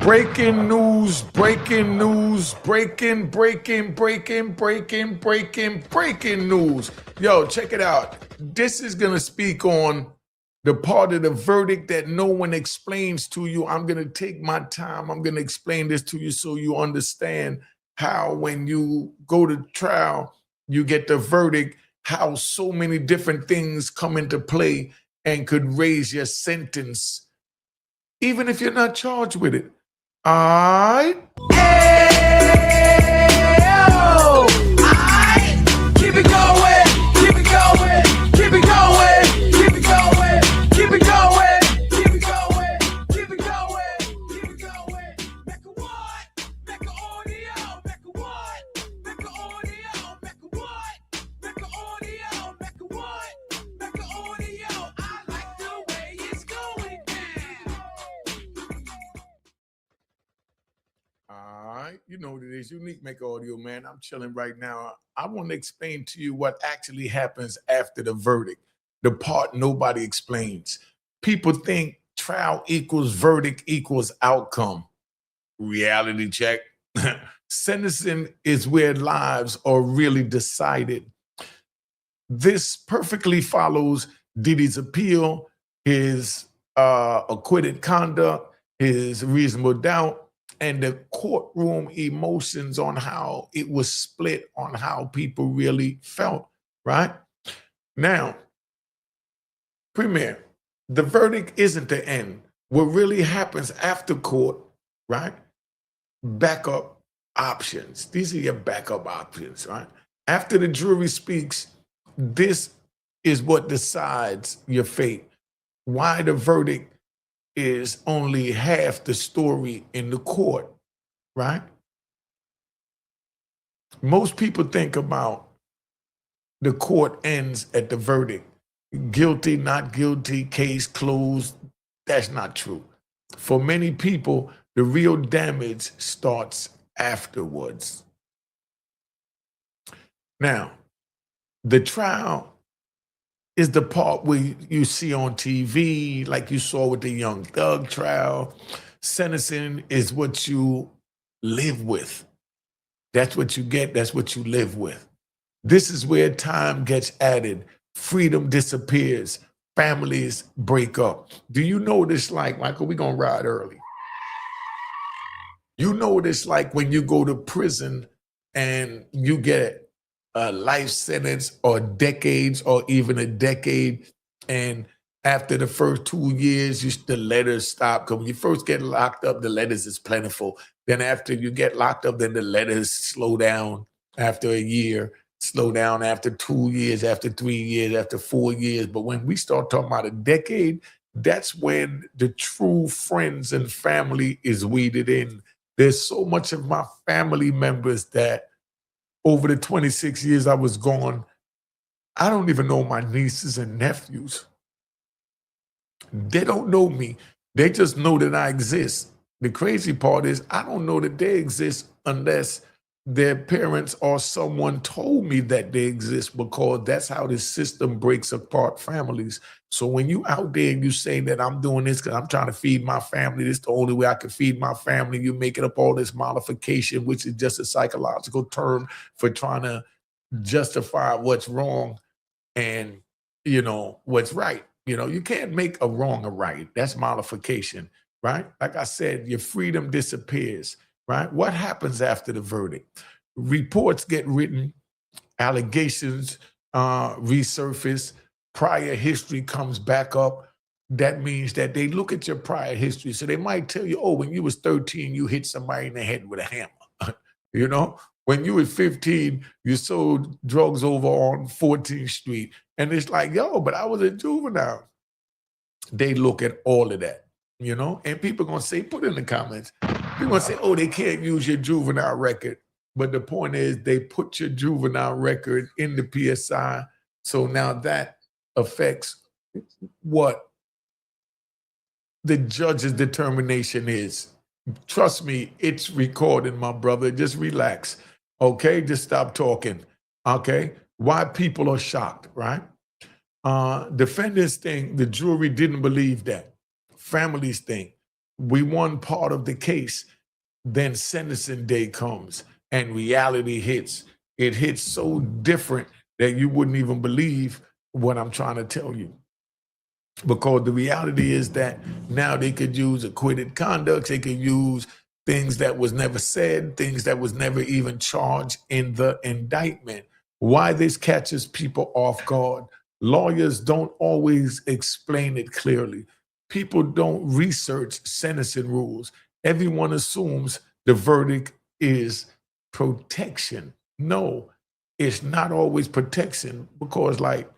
Breaking news, breaking news, breaking news. Yo, check it out. This is going to speak on the part of the verdict that no one explains to you. I'm going to take my time. I'm going to explain this to you so you understand how when you go to trial, you get the verdict, how so many different things come into play and could raise your sentence, even if you're not charged with it. All right. Keep it going, keep it going, keep it going, keep it going, keep it going, keep it going, keep it going, keep it going. Mecca what? Mecca audio, Mecca what? Mecca audio, Mecca what? Mecca audio, Mecca what? Mecca audio. I like the way it's going down. All right, you know what it is. Unique Make Audio, man. I'm chilling right now. I want to explain to you what actually happens after the verdict, the part nobody explains. People think trial equals verdict equals outcome. Reality check. Sentencing is where lives are really decided. This perfectly follows Diddy's appeal, his acquitted conduct, his reasonable doubt, and the courtroom emotions on how it was split on how people really felt, right? Now, Premier, the verdict isn't the end. What really happens after court, right? Backup options. These are your backup options, right? After the jury speaks, this is what decides your fate. Why the verdict is only half the story in the court, right? Most people think about the court ends at the verdict. Guilty, not guilty, case closed. That's not true. For many people, the real damage starts afterwards. Now, the trial is the part where you see on TV, like you saw with the Young Thug trial. Sentencing is what you live with. That's what you get. That's what you live with. This is where time gets added. Freedom disappears. Families break up. Do you know what it's like, Michael? We're going to ride early. You know what it's like when you go to prison and you get a life sentence or decades or even a decade. And after the first 2 years, the letters stop. Because when you first get locked up, the letters is plentiful. Then after you get locked up, then the letters slow down after a year, slow down after 2 years, after 3 years, after 4 years. But when we start talking about a decade, that's when the true friends and family is weeded in. There's so much of my family members that over the 26 years I was gone, I don't even know my nieces and nephews. They don't know me. They just know that I exist. The crazy part is I don't know that they exist unless their parents or someone told me that they exist, because that's how this system breaks apart families. So when you out there and you say that I'm doing this because I'm trying to feed my family, this is the only way I can feed my family, you're making up all this modification, which is just a psychological term for trying to justify what's wrong and, what's right. You can't make a wrong a right. That's modification, right? Like I said, your freedom disappears. Right? What happens after the verdict? Reports get written, allegations resurface, prior history comes back up. That means that they look at your prior history. So they might tell you, oh, when you was 13, you hit somebody in the head with a hammer. When you was 15, you sold drugs over on 14th Street. And it's like, yo, but I was a juvenile. They look at all of that, and people going to say, put in the comments, you're going to say, oh, they can't use your juvenile record. But the point is they put your juvenile record in the PSI. So now that affects what the judge's determination is. Trust me, it's recorded, my brother. Just relax. Okay? Just stop talking. Okay? Why people are shocked, right? Defendants think the jury didn't believe that. Families think we won part of the case. Then sentencing day comes and reality hits. It hits so different that you wouldn't even believe what I'm trying to tell you. Because the reality is that now they could use acquitted conduct, they could use things that was never said, things that was never even charged in the indictment. Why this catches people off guard? Lawyers don't always explain it clearly. People don't research sentencing rules. Everyone assumes the verdict is protection. No, it's not always protection, because like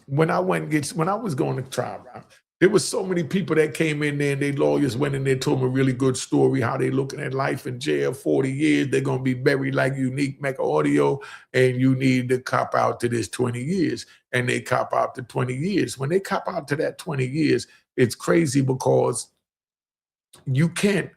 when I was going to trial, right, there was so many people that came in there and their lawyers went in there, told them a really good story, how they looking at life in jail, 40 years, they're going to be buried like unique Mecca audio, and you need to cop out to this 20 years. And they cop out to 20 years. When they cop out to that 20 years, it's crazy because you can't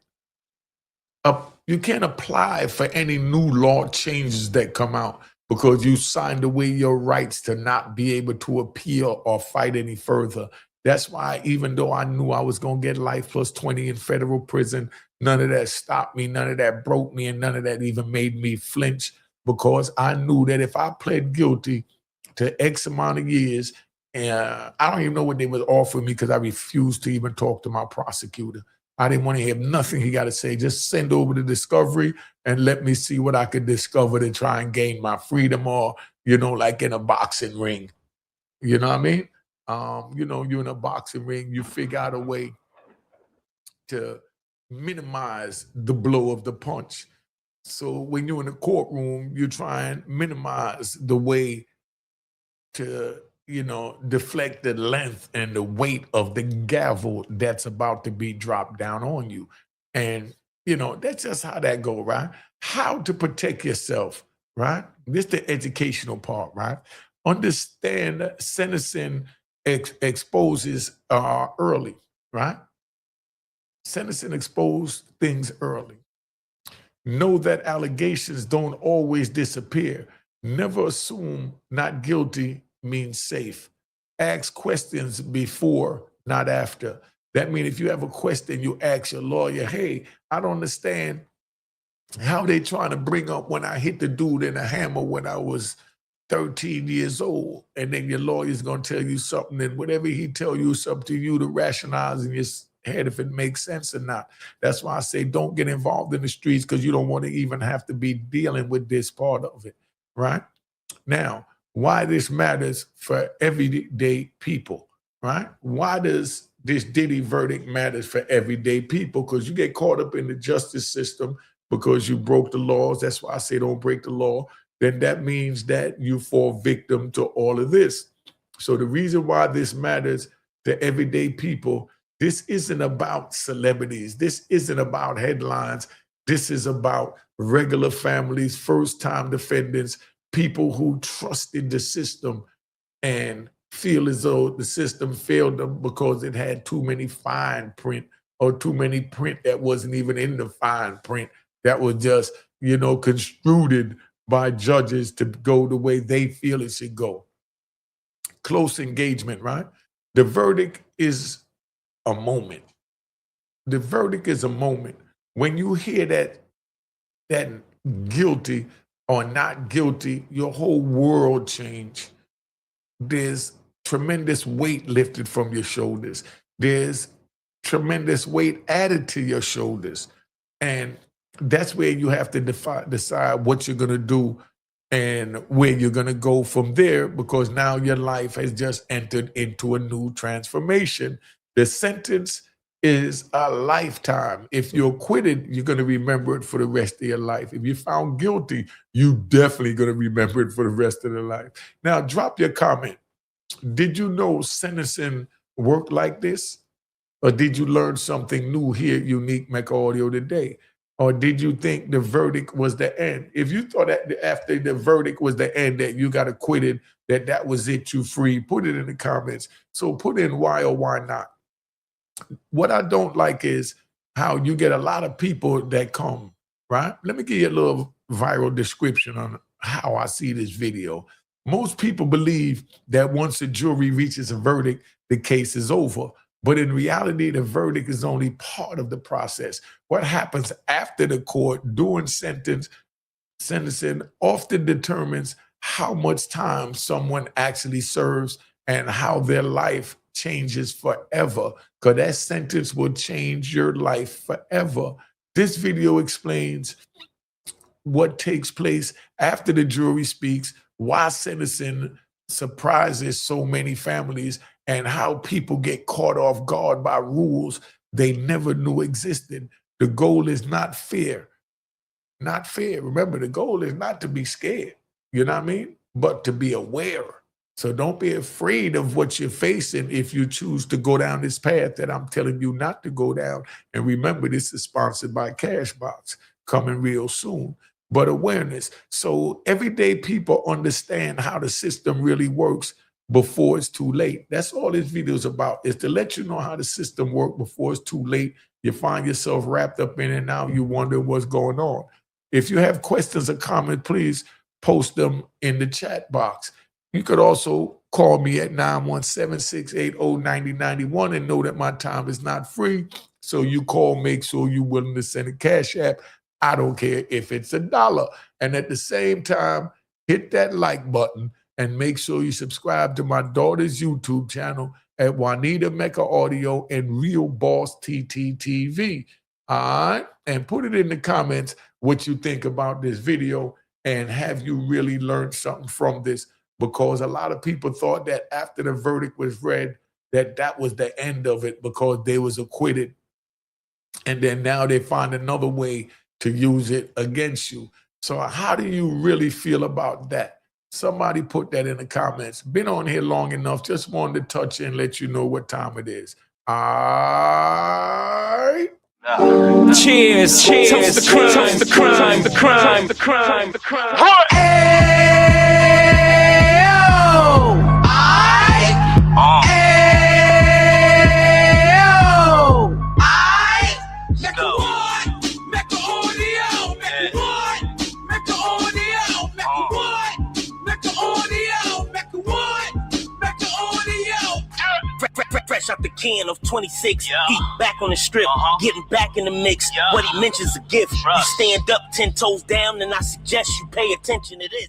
apply for any new law changes that come out, because you signed away your rights to not be able to appeal or fight any further. That's why, even though I knew I was going to get life plus 20 in federal prison, none of that stopped me, none of that broke me, and none of that even made me flinch, because I knew that if I pled guilty to X amount of years, and I don't even know what they was offering me, because I refused to even talk to my prosecutor. I didn't want to hear nothing he got to say. Just send over the discovery and let me see what I could discover to try and gain my freedom, or, like in a boxing ring. You know what I mean? You're in a boxing ring, you figure out a way to minimize the blow of the punch. So when you're in a courtroom, you try and minimize the way to deflect the length and the weight of the gavel that's about to be dropped down on you. And, that's just how that go, right? How to protect yourself, right? This is the educational part, right? Understand that sentencing exposes early, right? Sentencing expose things early. Know that allegations don't always disappear. Never assume not guilty means safe. Ask questions before, not after. That means if you have a question, you ask your lawyer, hey, I don't understand how they trying to bring up when I hit the dude in a hammer when I was 13 years old. And then your lawyer's going to tell you something, and whatever he tell you, it's up to you to rationalize in your head if it makes sense or not. That's why I say don't get involved in the streets, because you don't want to even have to be dealing with this part of it, right? Now, why this matters for everyday people, right? Why does this Diddy verdict matters for everyday people? Because you get caught up in the justice system because you broke the laws. That's why I say don't break the law. Then that means that you fall victim to all of this. So the reason why this matters to everyday people, this isn't about celebrities. This isn't about headlines. This is about regular families, first-time defendants, people who trusted the system and feel as though the system failed them because it had too many fine print, or too many print that wasn't even in the fine print, that was just, construed by judges to go the way they feel it should go. Close engagement, right? The verdict is a moment. The verdict is a moment. When you hear that guilty or not guilty, your whole world changed. There's tremendous weight lifted from your shoulders. There's tremendous weight added to your shoulders. And that's where you have to decide what you're going to do and where you're going to go from there, because now your life has just entered into a new transformation. The sentence is a lifetime. If you're acquitted, you're going to remember it for the rest of your life. If you're found guilty, you definitely going to remember it for the rest of your life. Now, drop your comment. Did you know sentencing worked like this? Or did you learn something new here at Unique Mecca Audio today? Or did you think the verdict was the end? If you thought that after the verdict was the end, that you got acquitted, that was it, you free, put it in the comments. So put in why or why not. What I don't like is how you get a lot of people that come, right? Let me give you a little viral description on how I see this video. Most people believe that once a jury reaches a verdict, the case is over. But in reality, the verdict is only part of the process. What happens after the court during sentencing often determines how much time someone actually serves and how their life changes forever, because that sentence will change your life forever. This video explains what takes place after the jury speaks, why sentencing surprises so many families, and how people get caught off guard by rules they never knew existed. The goal is not fear. Not fear. Remember, the goal is not to be scared, you know what I mean? But to be aware. So don't be afraid of what you're facing if you choose to go down this path that I'm telling you not to go down. And remember, this is sponsored by Cashbox, coming real soon. But awareness. So everyday people understand how the system really works before it's too late. That's all this video is about, is to let you know how the system works before it's too late. You find yourself wrapped up in it now, you wonder what's going on. If you have questions or comments, please post them in the chat box. You could also call me at 917-680-9091 and know that my time is not free. So you call, make sure you're willing to send a cash app. I don't care if it's $1. And at the same time, hit that like button and make sure you subscribe to my daughter's YouTube channel at Juanita Mecca Audio and Real Boss TTTV. All right? And put it in the comments what you think about this video and have you really learned something from this, because a lot of people thought that after the verdict was read that that was the end of it because they was acquitted. And then now they find another way to use it against you. So how do you really feel about that? Somebody put that in the comments. Been on here long enough. Just wanted to touch and let you know what time it is. All right. Cheers, cheers, toast the crime, toast the crime, the crime, the crime, the crime. Fresh out the can of 26, heat back on the strip, getting back in the mix. What he mentions a gift. You stand up 10 toes down, and I suggest you pay attention to this.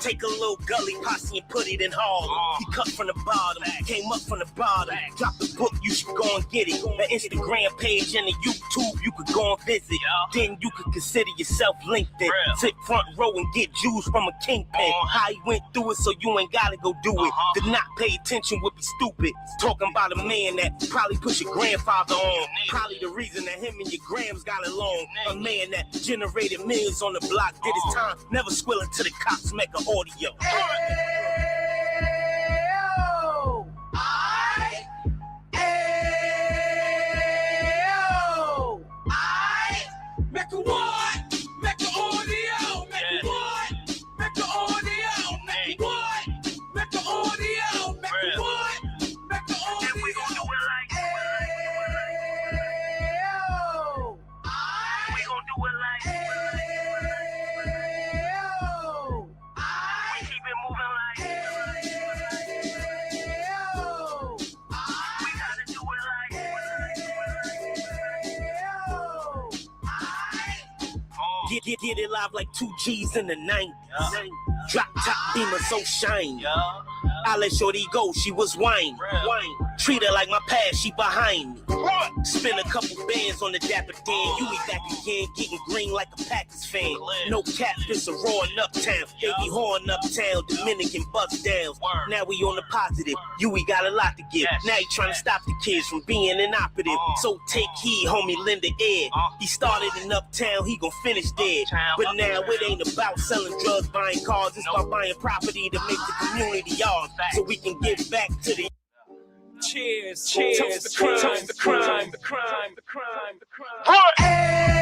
Take a little gully posse and put it in Harlem. He cut from the bottom, came up from the bottom. Drop the book, you should go and get it. An Instagram page and a YouTube you could go and visit. Then you could consider yourself LinkedIn. Sit front row and get Jews from a kingpin. How he went through it so you ain't gotta go do it. To not pay attention would be stupid. Talking about a man that probably put your grandfather on. Probably the reason that him and your grams got along. A man that generated millions on the block, did his time, never squilling to the cops. Mecca Audio. Mecca what? Mecca Audio. Mecca what? Mecca Audio. Mecca what? Mecca Audio. Mecca what? Mecca Audio. And we gon' do it like we gon' do it like Get it live like 2 G's in the 90s. Drop top beamer so shiny. I let shorty go, she was wine. Treat her like my past, she behind me. Spin a couple bands on the dapper Dan. You be back again, getting green like a Packers fan. No cap, this a roaring uptown. Baby horn uptown, Dominican bust downs. Now we on the positive, we got a lot to give. Now he trying to stop the kids from being inoperative. So take heed, homie, lend an ear. He started in uptown, he gon' finish there. But now it ain't about selling drugs, buying cars. It's about buying property to make the community ours. So we can give back to the cheers, cheers, toast the crime, the crime, the crime, the crime, the crime.